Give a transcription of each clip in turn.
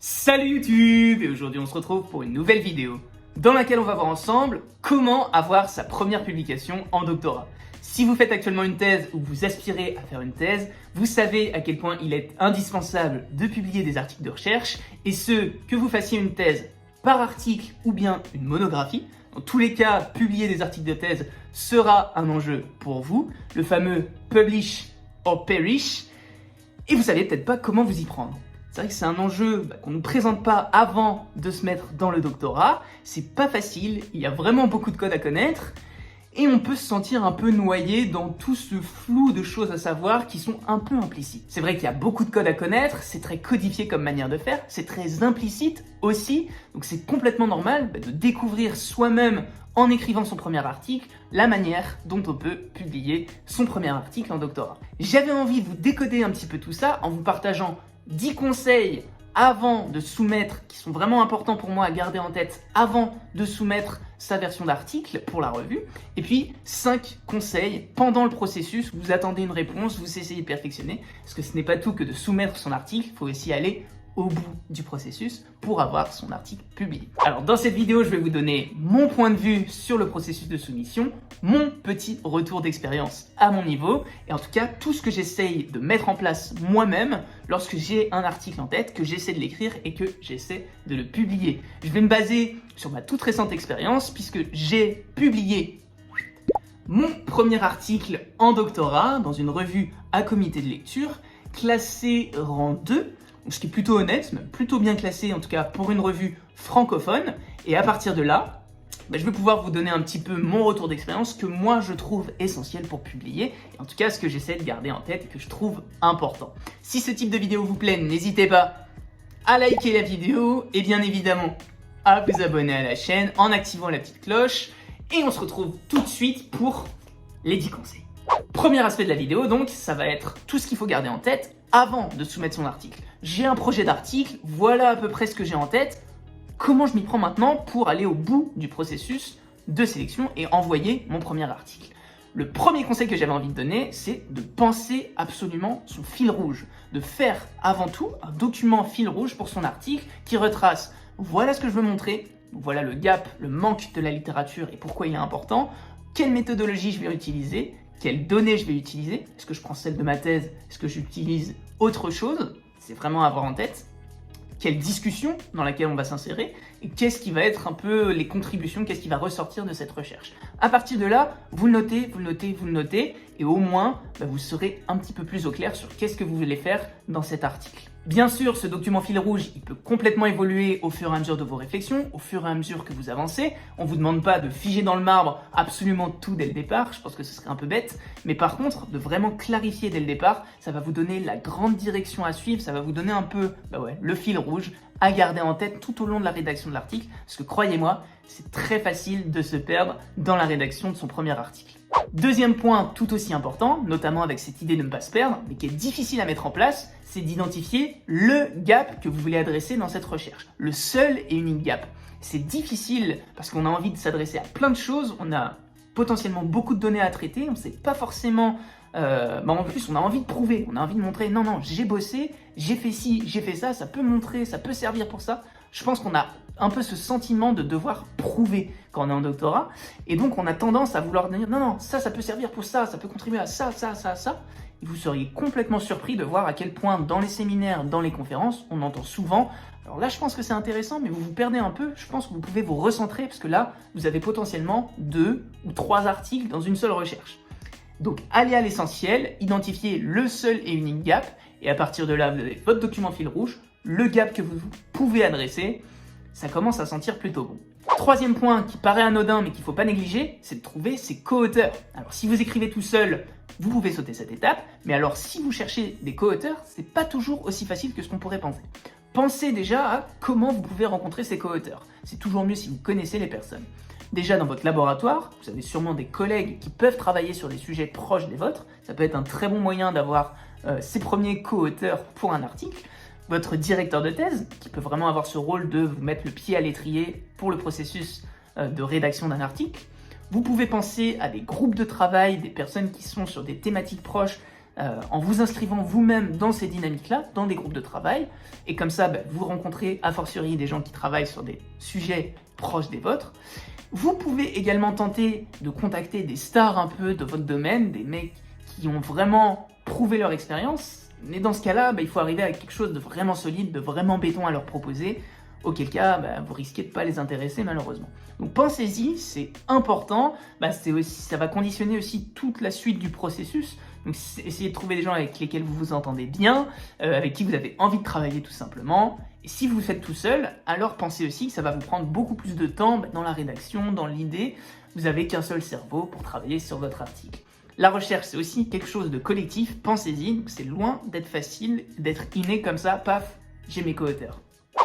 Salut YouTube! Et aujourd'hui on se retrouve pour une nouvelle vidéo dans laquelle on va voir ensemble comment avoir sa première publication en doctorat. Si vous faites actuellement une thèse ou vous aspirez à faire une thèse, vous savez à quel point il est indispensable de publier des articles de recherche, et ce, que vous fassiez une thèse par article ou bien une monographie. Dans tous les cas, publier des articles de thèse sera un enjeu pour vous, le fameux publish or perish, et vous savez peut-être pas comment vous y prendre. C'est vrai que c'est un enjeu qu'on ne nous présente pas avant de se mettre dans le doctorat. C'est pas facile, il y a vraiment beaucoup de codes à connaître et on peut se sentir un peu noyé dans tout ce flou de choses à savoir qui sont un peu implicites. C'est vrai qu'il y a beaucoup de codes à connaître, c'est très codifié comme manière de faire, c'est très implicite aussi, donc c'est complètement normal de découvrir soi-même en écrivant son premier article, la manière dont on peut publier son premier article en doctorat. J'avais envie de vous décoder un petit peu tout ça en vous partageant 10 conseils avant de soumettre, qui sont vraiment importants pour moi à garder en tête avant de soumettre sa version d'article pour la revue, et puis 5 conseils pendant le processus où vous attendez une réponse, vous essayez de perfectionner, parce que ce n'est pas tout que de soumettre son article, il faut aussi aller au bout du processus pour avoir son article publié. Alors dans cette vidéo, je vais vous donner mon point de vue sur le processus de soumission, mon petit retour d'expérience à mon niveau, et en tout cas tout ce que j'essaye de mettre en place moi-même lorsque j'ai un article en tête, que j'essaie de l'écrire et que j'essaie de le publier. Je vais me baser sur ma toute récente expérience puisque j'ai publié mon premier article en doctorat dans une revue à comité de lecture, classé rang 2, ce qui est plutôt honnête, même plutôt bien classé en tout cas pour une revue francophone. Et à partir de là, je vais pouvoir vous donner un petit peu mon retour d'expérience que moi je trouve essentiel pour publier, et en tout cas ce que j'essaie de garder en tête et que je trouve important. Si ce type de vidéo vous plaît, n'hésitez pas à liker la vidéo et bien évidemment à vous abonner à la chaîne en activant la petite cloche, et on se retrouve tout de suite pour les 10 conseils. Premier aspect de la vidéo donc, ça va être tout ce qu'il faut garder en tête avant de soumettre son article. J'ai un projet d'article, voilà à peu près ce que j'ai en tête. Comment je m'y prends maintenant pour aller au bout du processus de sélection et envoyer mon premier article? Le premier conseil que j'avais envie de donner, c'est de penser absolument son fil rouge, de faire avant tout un document fil rouge pour son article qui retrace voilà ce que je veux montrer, voilà le gap, le manque de la littérature et pourquoi il est important, quelle méthodologie je vais utiliser, quelles données je vais utiliser, est-ce que je prends celle de ma thèse, est-ce que j'utilise autre chose, c'est vraiment à avoir en tête, quelle discussion dans laquelle on va s'insérer, et qu'est-ce qui va être un peu les contributions, qu'est-ce qui va ressortir de cette recherche. À partir de là, vous le notez, vous le notez, vous le notez, et au moins, vous serez un petit peu plus au clair sur qu'est-ce que vous voulez faire dans cet article. Bien sûr, ce document fil rouge, il peut complètement évoluer au fur et à mesure de vos réflexions, au fur et à mesure que vous avancez. On ne vous demande pas de figer dans le marbre absolument tout dès le départ, je pense que ce serait un peu bête, mais par contre, de vraiment clarifier dès le départ, ça va vous donner la grande direction à suivre, ça va vous donner un peu le fil rouge à garder en tête tout au long de la rédaction de l'article, parce que croyez-moi, c'est très facile de se perdre dans la rédaction de son premier article. Deuxième point tout aussi important, notamment avec cette idée de ne pas se perdre, mais qui est difficile à mettre en place, c'est d'identifier le gap que vous voulez adresser dans cette recherche. Le seul et unique gap. C'est difficile parce qu'on a envie de s'adresser à plein de choses, on a potentiellement beaucoup de données à traiter, on ne sait pas forcément... en plus, on a envie de prouver, on a envie de montrer, non, j'ai bossé, j'ai fait ci, j'ai fait ça, ça peut montrer, ça peut servir pour ça. Je pense qu'on a un peu ce sentiment de devoir prouver quand on est en doctorat, et donc on a tendance à vouloir dire, non, ça peut servir pour ça, ça peut contribuer à ça, et vous seriez complètement surpris de voir à quel point dans les séminaires, dans les conférences, on entend souvent, alors là je pense que c'est intéressant, mais vous vous perdez un peu, je pense que vous pouvez vous recentrer, parce que là, vous avez potentiellement 2 ou 3 articles dans une seule recherche. Donc allez à l'essentiel, identifiez le seul et unique gap, et à partir de là, vous avez votre document fil rouge, le gap que vous pouvez adresser, ça commence à sentir plutôt bon. Troisième point qui paraît anodin mais qu'il ne faut pas négliger, c'est de trouver ses co-auteurs. Alors si vous écrivez tout seul, vous pouvez sauter cette étape, mais alors si vous cherchez des co-auteurs, c'est pas toujours aussi facile que ce qu'on pourrait penser. Pensez déjà à comment vous pouvez rencontrer ces co-auteurs. C'est toujours mieux si vous connaissez les personnes. Déjà dans votre laboratoire, vous avez sûrement des collègues qui peuvent travailler sur des sujets proches des vôtres. Ça peut être un très bon moyen d'avoir ses premiers co-auteurs pour un article. Votre directeur de thèse, qui peut vraiment avoir ce rôle de vous mettre le pied à l'étrier pour le processus de rédaction d'un article. Vous pouvez penser à des groupes de travail, des personnes qui sont sur des thématiques proches, en vous inscrivant vous-même dans ces dynamiques-là, dans des groupes de travail. Et comme ça, vous rencontrez a fortiori des gens qui travaillent sur des sujets proches des vôtres. Vous pouvez également tenter de contacter des stars un peu de votre domaine, des mecs qui ont vraiment prouvé leur expérience. Mais dans ce cas-là, il faut arriver à quelque chose de vraiment solide, de vraiment béton à leur proposer. Auquel cas, vous risquez de ne pas les intéresser malheureusement. Donc pensez-y, c'est important, ça va conditionner aussi toute la suite du processus. Donc essayez de trouver des gens avec lesquels vous vous entendez bien, avec qui vous avez envie de travailler tout simplement. Et si vous le faites tout seul, alors pensez aussi que ça va vous prendre beaucoup plus de temps dans la rédaction, dans l'idée. Vous n'avez qu'un seul cerveau pour travailler sur votre article. La recherche, c'est aussi quelque chose de collectif, pensez-y, c'est loin d'être facile, d'être inné comme ça, paf, j'ai mes co-auteurs.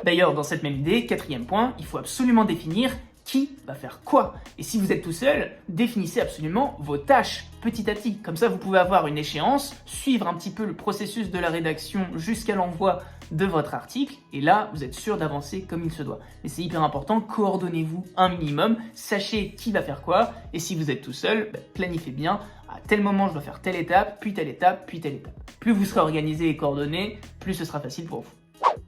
D'ailleurs, dans cette même idée, 4e point, il faut absolument définir qui va faire quoi. Et si vous êtes tout seul, définissez absolument vos tâches petit à petit. Comme ça, vous pouvez avoir une échéance, suivre un petit peu le processus de la rédaction jusqu'à l'envoi de votre article. Et là, vous êtes sûr d'avancer comme il se doit. Mais c'est hyper important, coordonnez-vous un minimum, sachez qui va faire quoi. Et si vous êtes tout seul, planifiez bien. À tel moment, je dois faire telle étape, puis telle étape, puis telle étape. Plus vous serez organisé et coordonné, plus ce sera facile pour vous.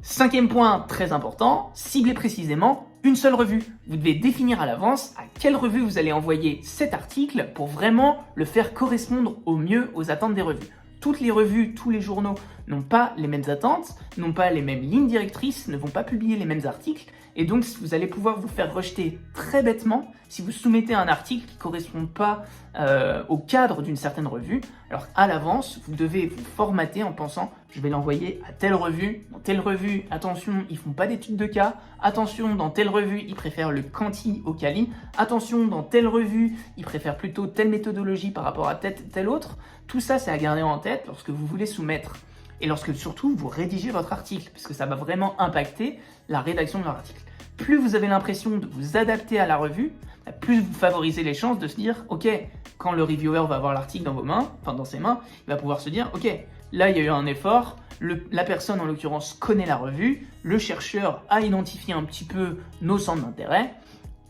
5e point très important, ciblez précisément une seule revue. Vous devez définir à l'avance à quelle revue vous allez envoyer cet article pour vraiment le faire correspondre au mieux aux attentes des revues. Toutes les revues, tous les journaux n'ont pas les mêmes attentes, n'ont pas les mêmes lignes directrices, ne vont pas publier les mêmes articles. Et donc, vous allez pouvoir vous faire rejeter très bêtement si vous soumettez un article qui ne correspond pas au cadre d'une certaine revue. Alors, à l'avance, vous devez vous formater en pensant « je vais l'envoyer à telle revue. Dans telle revue, attention, ils ne font pas d'études de cas. Attention, dans telle revue, ils préfèrent le quanti au quali. Attention, dans telle revue, ils préfèrent plutôt telle méthodologie par rapport à telle autre. » Tout ça, c'est à garder en tête lorsque vous voulez soumettre. Et lorsque surtout vous rédigez votre article, parce que ça va vraiment impacter la rédaction de l'article. Plus vous avez l'impression de vous adapter à la revue, plus vous favorisez les chances de se dire « Ok, quand le reviewer va avoir l'article dans vos mains, enfin dans ses mains, il va pouvoir se dire « Ok, là il y a eu un effort, la personne en l'occurrence connaît la revue, le chercheur a identifié un petit peu nos centres d'intérêt,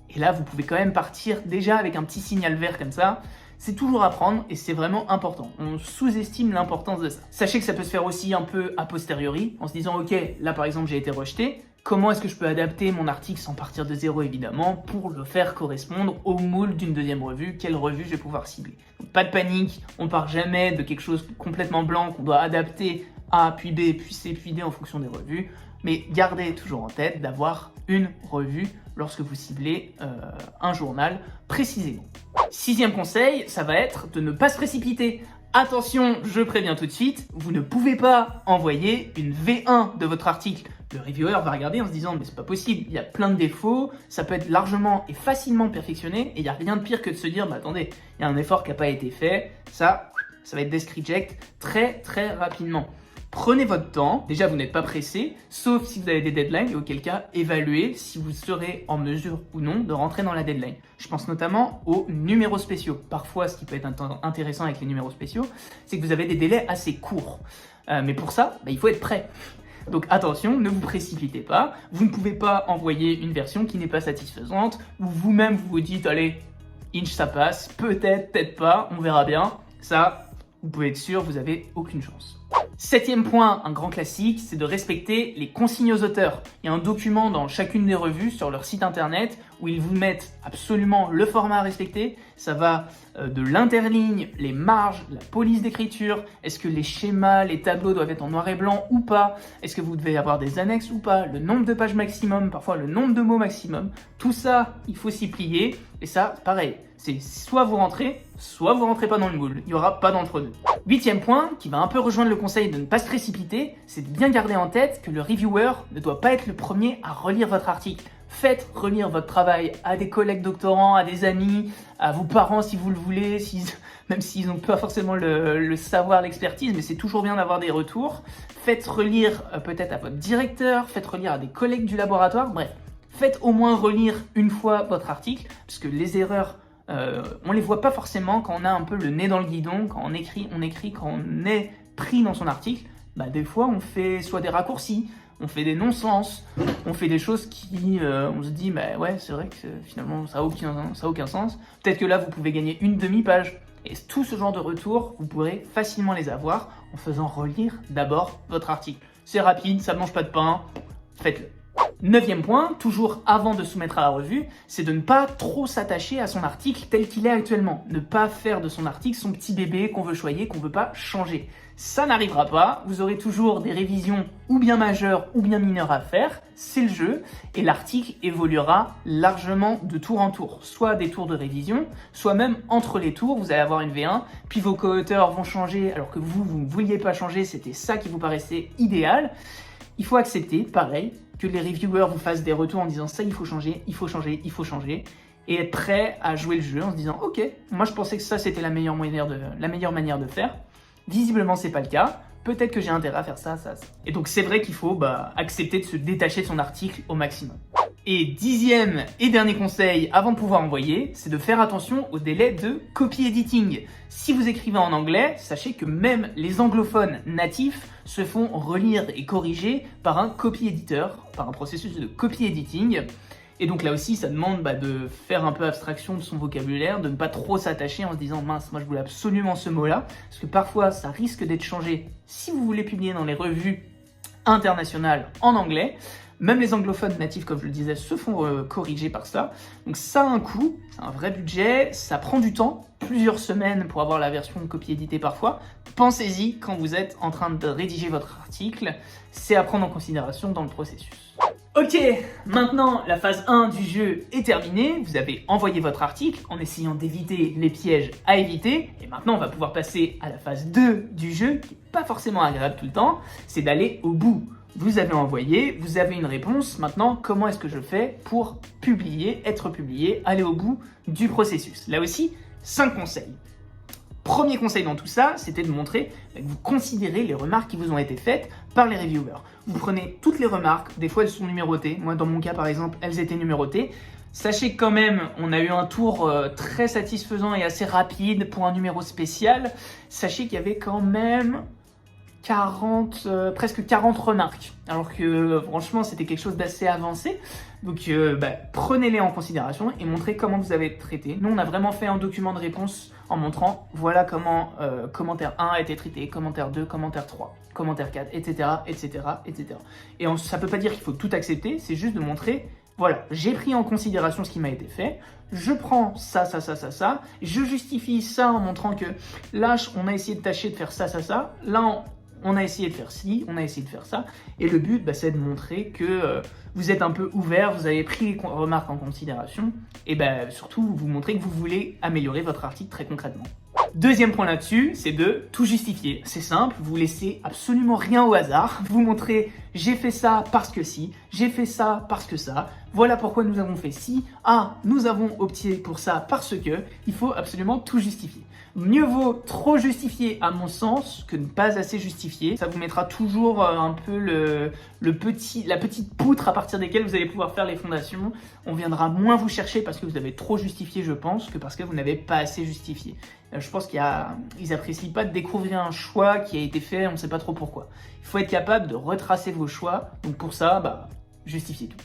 et là vous pouvez quand même partir déjà avec un petit signal vert comme ça. C'est toujours à prendre et c'est vraiment important. On sous-estime l'importance de ça. Sachez que ça peut se faire aussi un peu a posteriori, en se disant « Ok, là par exemple j'ai été rejeté, comment est-ce que je peux adapter mon article sans partir de zéro évidemment pour le faire correspondre au moule d'une deuxième revue, quelle revue je vais pouvoir cibler ?» Donc, pas de panique, on part jamais de quelque chose complètement blanc qu'on doit adapter A, puis B, puis C, puis D en fonction des revues, mais gardez toujours en tête d'avoir une revue lorsque vous ciblez un journal précisément. 6e conseil, ça va être de ne pas se précipiter. Attention, je préviens tout de suite, vous ne pouvez pas envoyer une V1 de votre article. Le reviewer va regarder en se disant « mais c'est pas possible, il y a plein de défauts, ça peut être largement et facilement perfectionné et il n'y a rien de pire que de se dire « attendez, il y a un effort qui n'a pas été fait, ça va être desk reject très très rapidement ». Prenez votre temps, déjà vous n'êtes pas pressé, sauf si vous avez des deadlines et auquel cas évaluez si vous serez en mesure ou non de rentrer dans la deadline. Je pense notamment aux numéros spéciaux. Parfois ce qui peut être intéressant avec les numéros spéciaux, c'est que vous avez des délais assez courts. Mais pour ça, il faut être prêt. Donc attention, ne vous précipitez pas, vous ne pouvez pas envoyer une version qui n'est pas satisfaisante, ou vous-même vous vous dites allez, inch ça passe, peut-être, peut-être pas, on verra bien. Ça, vous pouvez être sûr, vous n'avez aucune chance. 7e point, un grand classique, c'est de respecter les consignes aux auteurs. Il y a un document dans chacune des revues sur leur site internet où ils vous mettent absolument le format à respecter. Ça va de l'interligne, les marges, la police d'écriture, est-ce que les schémas, les tableaux doivent être en noir et blanc ou pas, est-ce que vous devez avoir des annexes ou pas, le nombre de pages maximum, parfois le nombre de mots maximum. Tout ça, il faut s'y plier et ça, pareil, c'est soit vous rentrez pas dans le moule, il n'y aura pas d'entre-deux. 8e point, qui va un peu rejoindre le conseil de ne pas se précipiter, c'est de bien garder en tête que le reviewer ne doit pas être le premier à relire votre article. Faites relire votre travail à des collègues doctorants, à des amis, à vos parents si vous le voulez, même s'ils n'ont pas forcément le savoir, l'expertise, mais c'est toujours bien d'avoir des retours. Faites relire peut-être à votre directeur, faites relire à des collègues du laboratoire, bref. Faites au moins relire une fois votre article, puisque les erreurs, on les voit pas forcément quand on a un peu le nez dans le guidon, quand on écrit, quand on est pris dans son article. Des fois, on fait soit des raccourcis, on fait des non-sens, on fait des choses qui, on se dit, ouais, c'est vrai que finalement, ça a aucun sens. Peut-être que là, vous pouvez gagner une demi-page. Et tout ce genre de retours, vous pourrez facilement les avoir en faisant relire d'abord votre article. C'est rapide, ça ne mange pas de pain, faites-le. 9e point, toujours avant de soumettre à la revue, c'est de ne pas trop s'attacher à son article tel qu'il est actuellement. Ne pas faire de son article son petit bébé qu'on veut choyer, qu'on ne veut pas changer. Ça n'arrivera pas, vous aurez toujours des révisions ou bien majeures ou bien mineures à faire, c'est le jeu, et l'article évoluera largement de tour en tour. Soit des tours de révision, soit même entre les tours, vous allez avoir une V1, puis vos co-auteurs vont changer alors que vous ne vouliez pas changer, c'était ça qui vous paraissait idéal. Il faut accepter, pareil, que les reviewers vous fassent des retours en disant ça il faut changer, il faut changer, il faut changer, et être prêt à jouer le jeu en se disant ok, moi je pensais que ça c'était la meilleure manière de faire, visiblement c'est pas le cas, peut-être que j'ai intérêt à faire ça. Et donc c'est vrai qu'il faut accepter de se détacher de son article au maximum. Et 10e et dernier conseil avant de pouvoir envoyer, c'est de faire attention au délai de copy editing. Si vous écrivez en anglais, sachez que même les anglophones natifs se font relire et corriger par un copy editor, par un processus de copy editing. Et donc là aussi, ça demande de faire un peu abstraction de son vocabulaire, de ne pas trop s'attacher en se disant « mince, moi je voulais absolument ce mot-là », parce que parfois ça risque d'être changé si vous voulez publier dans les revues internationales en anglais. Même les anglophones natifs, comme je le disais, se font corriger par ça. Donc ça a un coût, c'est un vrai budget, ça prend du temps, plusieurs semaines pour avoir la version copie éditée parfois. Pensez-y quand vous êtes en train de rédiger votre article, c'est à prendre en considération dans le processus. Ok, maintenant la phase 1 du jeu est terminée, vous avez envoyé votre article en essayant d'éviter les pièges à éviter, et maintenant on va pouvoir passer à la phase 2 du jeu, qui n'est pas forcément agréable tout le temps, c'est d'aller au bout. Vous avez envoyé, vous avez une réponse, maintenant comment est-ce que je fais pour publier, être publié, aller au bout du processus? Là aussi, 5 conseils. Premier conseil dans tout ça, c'était de montrer que vous considérez les remarques qui vous ont été faites par les reviewers. Vous prenez toutes les remarques, des fois elles sont numérotées, moi dans mon cas par exemple, elles étaient numérotées. Sachez que quand même, on a eu un tour très satisfaisant et assez rapide pour un numéro spécial. Sachez qu'il y avait quand même presque 40 remarques, alors que franchement c'était quelque chose d'assez avancé, donc prenez-les en considération et montrez comment vous avez traité. Nous on a vraiment fait un document de réponse en montrant voilà comment commentaire 1 a été traité, commentaire 2, commentaire 3, commentaire 4, etc. Et ça peut pas dire qu'il faut tout accepter, c'est juste de montrer voilà, j'ai pris en considération ce qui m'a été fait, je prends ça, je justifie ça en montrant que là on a essayé de tâcher de faire ça, là on a essayé de faire ci, on a essayé de faire ça, et le but c'est de montrer que vous êtes un peu ouvert, vous avez pris les remarques en considération, et surtout vous montrez que vous voulez améliorer votre article très concrètement. Deuxième point là-dessus, c'est de tout justifier. C'est simple, vous laissez absolument rien au hasard, vous montrez j'ai fait ça parce que si, j'ai fait ça parce que ça, voilà pourquoi nous avons fait ci, nous avons opté pour ça parce que, il faut absolument tout justifier. Mieux vaut trop justifier à mon sens que ne pas assez justifier. Ça vous mettra toujours un peu la petite poutre à partir desquelles vous allez pouvoir faire les fondations. On viendra moins vous chercher parce que vous avez trop justifié, je pense, que parce que vous n'avez pas assez justifié. Je pense qu'ils apprécient pas de découvrir un choix qui a été fait, on ne sait pas trop pourquoi. Il faut être capable de retracer vos choix, donc pour ça, justifiez tout.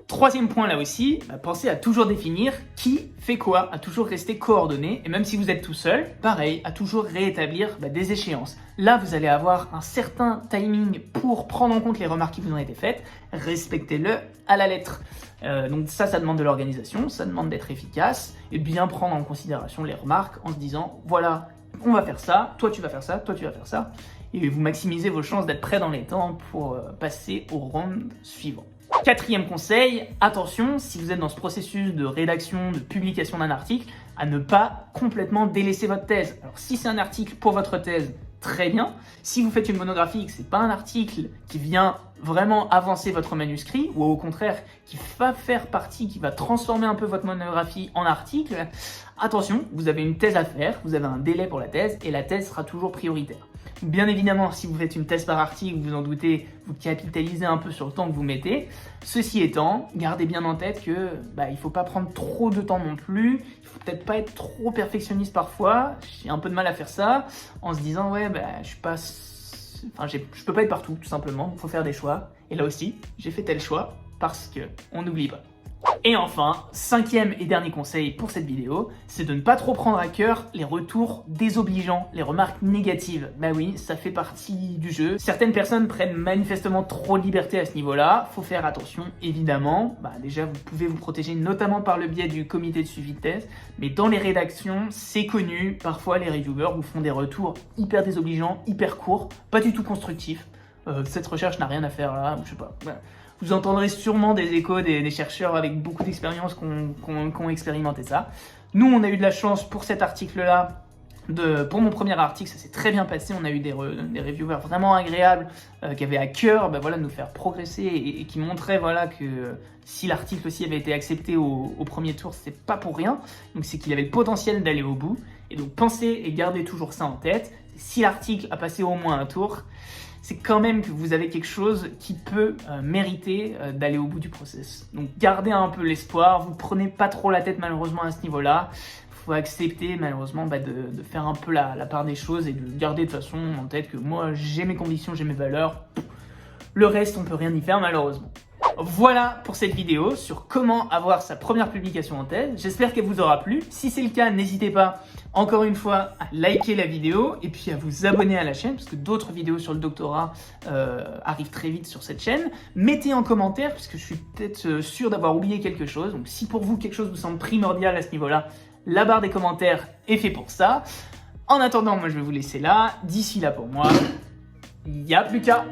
Troisième point là aussi, pensez à toujours définir qui fait quoi, à toujours rester coordonné, et même si vous êtes tout seul, pareil, à toujours réétablir des échéances. Là, vous allez avoir un certain timing pour prendre en compte les remarques qui vous ont été faites, respectez-le à la lettre. Donc ça demande de l'organisation, ça demande d'être efficace, et bien prendre en considération les remarques en se disant, voilà, on va faire ça, toi tu vas faire ça, toi tu vas faire ça, et vous maximisez vos chances d'être prêt dans les temps pour passer au round suivant. Quatrième conseil, attention, si vous êtes dans ce processus de rédaction, de publication d'un article, à ne pas complètement délaisser votre thèse. Alors si c'est un article pour votre thèse, très bien. Si vous faites une monographie et que c'est pas un article qui vient vraiment avancer votre manuscrit, ou au contraire, qui va faire partie, qui va transformer un peu votre monographie en article, attention, vous avez une thèse à faire, vous avez un délai pour la thèse, et la thèse sera toujours prioritaire. Bien évidemment, si vous faites une thèse par article, vous en doutez, vous capitalisez un peu sur le temps que vous mettez. Ceci étant, gardez bien en tête que il faut pas prendre trop de temps non plus. Il faut peut-être pas être trop perfectionniste parfois. J'ai un peu de mal à faire ça en se disant je peux pas être partout tout simplement. Il faut faire des choix. Et là aussi, j'ai fait tel choix parce que on n'oublie pas. Et enfin, cinquième et dernier conseil pour cette vidéo, c'est de ne pas trop prendre à cœur les retours désobligeants, les remarques négatives. Bah oui, ça fait partie du jeu. Certaines personnes prennent manifestement trop de liberté à ce niveau-là. Faut faire attention, évidemment. Bah déjà, vous pouvez vous protéger notamment par le biais du comité de suivi de thèse. Mais dans les rédactions, c'est connu. Parfois, les reviewers vous font des retours hyper désobligeants, hyper courts, pas du tout constructifs. Cette recherche n'a rien à faire là, je sais pas. Voilà. Vous entendrez sûrement des échos des chercheurs avec beaucoup d'expérience qui ont expérimenté ça. Nous, on a eu de la chance pour cet article-là. Pour mon premier article, ça s'est très bien passé. On a eu des reviewers vraiment agréables qui avaient à cœur de nous faire progresser et qui montraient que si l'article aussi avait été accepté au premier tour, c'est pas pour rien. Donc c'est qu'il avait le potentiel d'aller au bout. Et donc pensez et gardez toujours ça en tête. Si l'article a passé au moins un tour, c'est quand même que vous avez quelque chose qui peut mériter d'aller au bout du process. Donc gardez un peu l'espoir, vous prenez pas trop la tête malheureusement à ce niveau-là. Il faut accepter malheureusement de faire un peu la part des choses et de garder de toute façon en tête que moi j'ai mes convictions, j'ai mes valeurs. Le reste on peut rien y faire malheureusement. Voilà pour cette vidéo sur comment avoir sa première publication en thèse. J'espère qu'elle vous aura plu. Si c'est le cas, n'hésitez pas encore une fois à liker la vidéo et puis à vous abonner à la chaîne parce que d'autres vidéos sur le doctorat arrivent très vite sur cette chaîne. Mettez en commentaire puisque je suis peut-être sûr d'avoir oublié quelque chose. Donc si pour vous quelque chose vous semble primordial à ce niveau-là, la barre des commentaires est faite pour ça. En attendant, moi je vais vous laisser là. D'ici là pour moi, il n'y a plus qu'à.